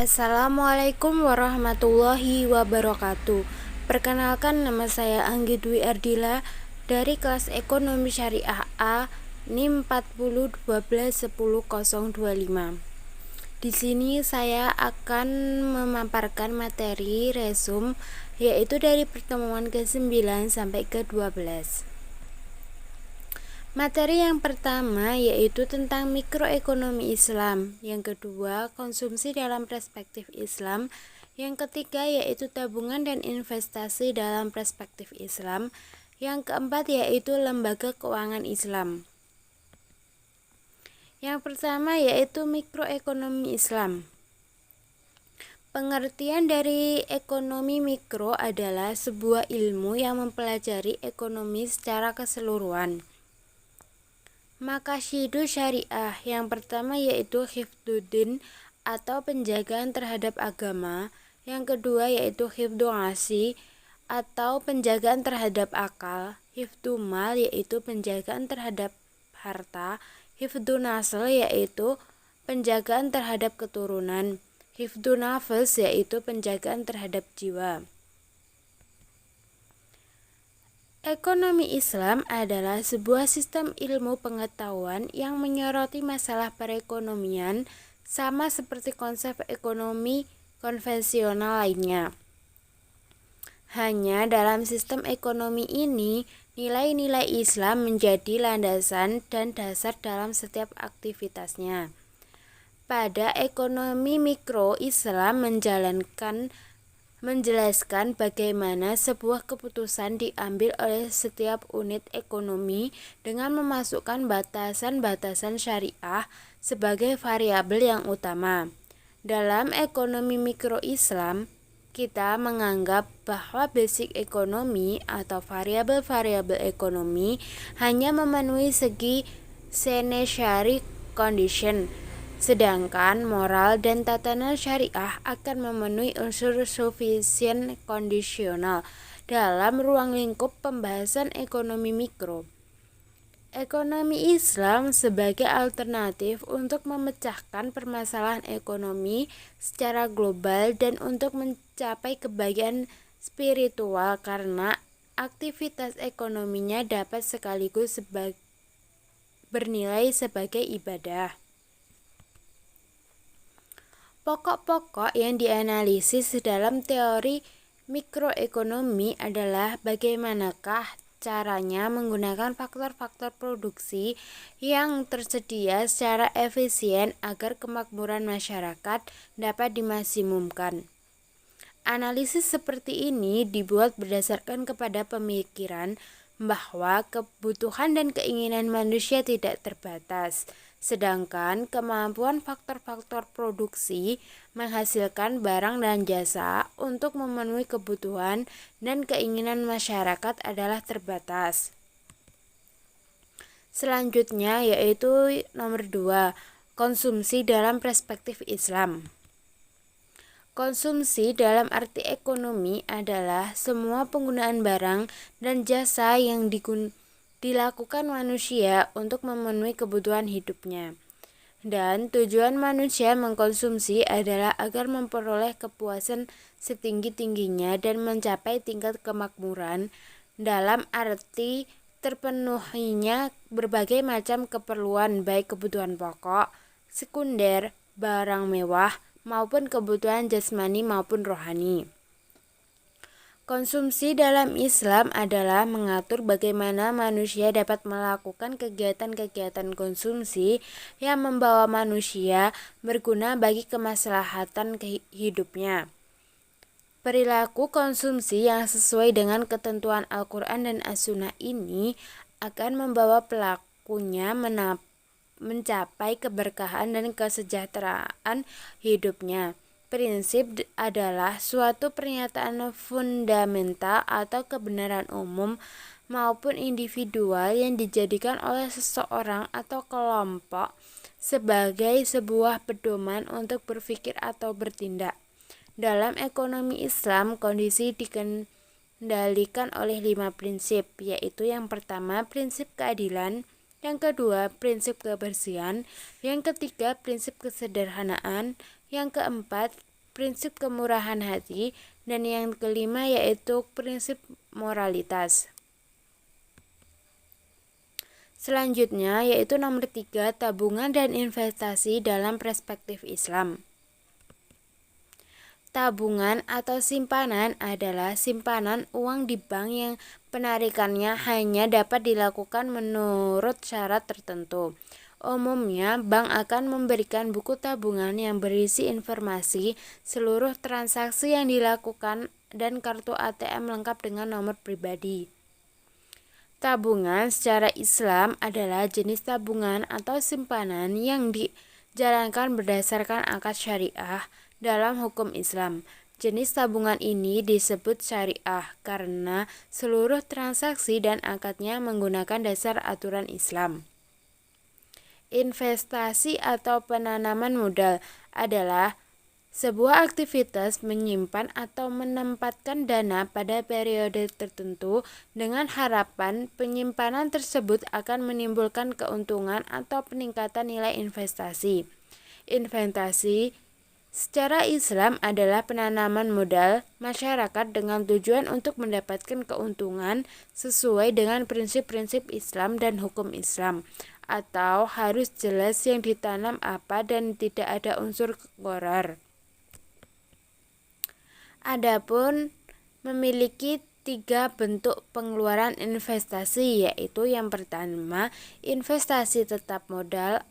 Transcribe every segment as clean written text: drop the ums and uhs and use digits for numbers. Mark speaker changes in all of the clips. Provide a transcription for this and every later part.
Speaker 1: Assalamualaikum warahmatullahi wabarakatuh. Perkenalkan, nama saya Anggi Dwi Ardila dari kelas Ekonomi Syariah A NIM 4012110025. Di sini saya akan memaparkan materi resum, yaitu dari pertemuan ke-9 sampai ke-12. Materi yang pertama yaitu tentang mikroekonomi Islam, yang kedua konsumsi dalam perspektif Islam, yang ketiga yaitu tabungan dan investasi dalam perspektif Islam, yang keempat yaitu lembaga keuangan Islam. Yang pertama yaitu mikroekonomi Islam. Pengertian dari ekonomi mikro adalah sebuah ilmu yang mempelajari ekonomi secara keseluruhan. Maqasidu syariah yang pertama yaitu hifdzuddin atau penjagaan terhadap agama, yang kedua yaitu hifdzu nafsi atau penjagaan terhadap akal, hifdzu mal yaitu penjagaan terhadap harta, hifdzu nasl yaitu penjagaan terhadap keturunan, hifdzu nafs yaitu penjagaan terhadap jiwa. Ekonomi Islam adalah sebuah sistem ilmu pengetahuan yang menyoroti masalah perekonomian sama seperti konsep ekonomi konvensional lainnya. Hanya dalam sistem ekonomi ini, nilai-nilai Islam menjadi landasan dan dasar dalam setiap aktivitasnya. Pada ekonomi mikro, Islam menjelaskan bagaimana sebuah keputusan diambil oleh setiap unit ekonomi dengan memasukkan batasan-batasan syariah sebagai variabel yang utama. Dalam ekonomi mikro Islam, kita menganggap bahwa basic ekonomi atau variabel-variabel ekonomi hanya memenuhi segi necessary condition, sedangkan moral dan tatanan syariah akan memenuhi unsur sufficient conditional dalam ruang lingkup pembahasan ekonomi mikro. Ekonomi Islam sebagai alternatif untuk memecahkan permasalahan ekonomi secara global dan untuk mencapai kebahagiaan spiritual karena aktivitas ekonominya dapat sekaligus bernilai sebagai ibadah. Pokok-pokok yang dianalisis dalam teori mikroekonomi adalah bagaimanakah caranya menggunakan faktor-faktor produksi yang tersedia secara efisien agar kemakmuran masyarakat dapat dimaksimumkan. Analisis seperti ini dibuat berdasarkan kepada pemikiran bahwa kebutuhan dan keinginan manusia tidak terbatas, sedangkan kemampuan faktor-faktor produksi menghasilkan barang dan jasa untuk memenuhi kebutuhan dan keinginan masyarakat adalah terbatas. Selanjutnya yaitu nomor 2, konsumsi dalam perspektif Islam. Konsumsi dalam arti ekonomi adalah semua penggunaan barang dan jasa yang dilakukan manusia untuk memenuhi kebutuhan hidupnya. Dan tujuan manusia mengkonsumsi adalah agar memperoleh kepuasan setinggi-tingginya dan mencapai tingkat kemakmuran dalam arti terpenuhinya berbagai macam keperluan, baik kebutuhan pokok, sekunder, barang mewah, maupun kebutuhan jasmani maupun rohani. Konsumsi dalam Islam adalah mengatur bagaimana manusia dapat melakukan kegiatan-kegiatan konsumsi yang membawa manusia berguna bagi kemaslahatan hidupnya. Perilaku konsumsi yang sesuai dengan ketentuan Al-Quran dan As-Sunnah ini akan membawa pelakunya mencapai keberkahan dan kesejahteraan hidupnya. Prinsip adalah suatu pernyataan fundamental atau kebenaran umum maupun individual yang dijadikan oleh seseorang atau kelompok sebagai sebuah pedoman untuk berpikir atau bertindak. Dalam ekonomi Islam, kondisi dikendalikan oleh 5 prinsip, yaitu yang pertama prinsip keadilan, yang kedua prinsip kebersihan, yang ketiga prinsip kesederhanaan, yang keempat prinsip kemurahan hati, dan yang kelima yaitu prinsip moralitas. Selanjutnya yaitu nomor 3, tabungan dan investasi dalam perspektif Islam. Tabungan atau simpanan adalah simpanan uang di bank yang penarikannya hanya dapat dilakukan menurut syarat tertentu. Umumnya, bank akan memberikan buku tabungan yang berisi informasi seluruh transaksi yang dilakukan dan kartu ATM lengkap dengan nomor pribadi. Tabungan secara Islam adalah jenis tabungan atau simpanan yang dijalankan berdasarkan akad syariah dalam hukum Islam. Jenis tabungan ini disebut syariah karena seluruh transaksi dan akadnya menggunakan dasar aturan Islam. Investasi atau penanaman modal adalah sebuah aktivitas menyimpan atau menempatkan dana pada periode tertentu dengan harapan penyimpanan tersebut akan menimbulkan keuntungan atau peningkatan nilai investasi. Investasi secara Islam adalah penanaman modal masyarakat dengan tujuan untuk mendapatkan keuntungan sesuai dengan prinsip-prinsip Islam dan hukum Islam, atau harus jelas yang ditanam apa dan tidak ada unsur gharar. Adapun memiliki 3 bentuk pengeluaran investasi, yaitu yang pertama investasi tetap modal,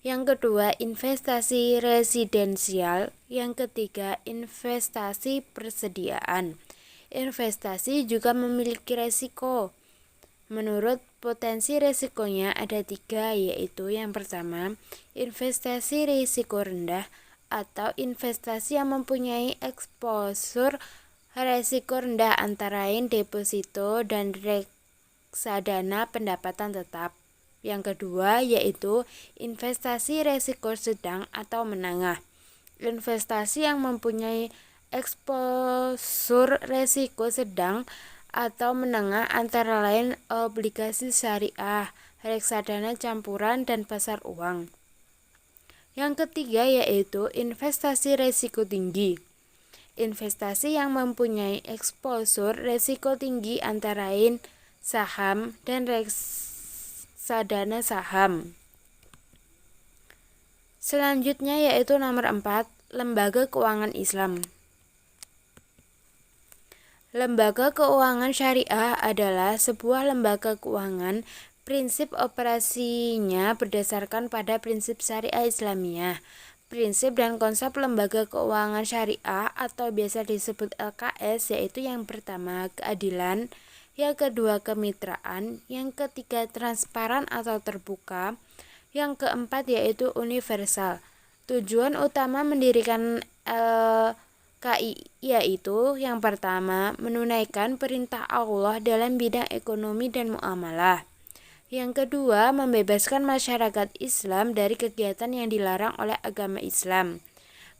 Speaker 1: yang kedua investasi residensial, yang ketiga investasi persediaan. Investasi juga memiliki resiko. Menurut potensi risikonya ada 3, yaitu yang pertama investasi risiko rendah atau investasi yang mempunyai eksposur risiko rendah antara lain deposito dan reksadana pendapatan tetap. Yang kedua yaitu investasi risiko sedang atau menengah. Investasi yang mempunyai eksposur risiko sedang atau menengah antara lain obligasi syariah, reksadana campuran, dan pasar uang. Yang ketiga yaitu investasi risiko tinggi. Investasi yang mempunyai eksposur risiko tinggi antara lain saham dan reksadana saham. Selanjutnya yaitu nomor 4, lembaga keuangan Islam. Lembaga keuangan syariah adalah sebuah lembaga keuangan. Prinsip operasinya berdasarkan pada prinsip syariah Islamiyah. Prinsip dan konsep lembaga keuangan syariah atau biasa disebut LKS yaitu yang pertama keadilan, yang kedua kemitraan, yang ketiga transparan atau terbuka, yang keempat yaitu universal. Tujuan utama mendirikan LKI yaitu yang pertama menunaikan perintah Allah dalam bidang ekonomi dan muamalah. Yang kedua, membebaskan masyarakat Islam dari kegiatan yang dilarang oleh agama Islam.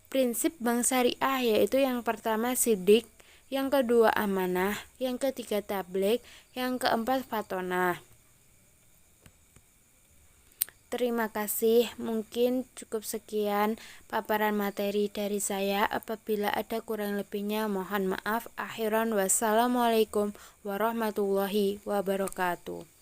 Speaker 1: Prinsip bank syariah yaitu yang pertama sidik, yang kedua amanah, yang ketiga tabligh, yang keempat fatonah. Terima kasih, mungkin cukup sekian paparan materi dari saya. Apabila ada kurang lebihnya mohon maaf. Akhiran wassalamualaikum warahmatullahi wabarakatuh.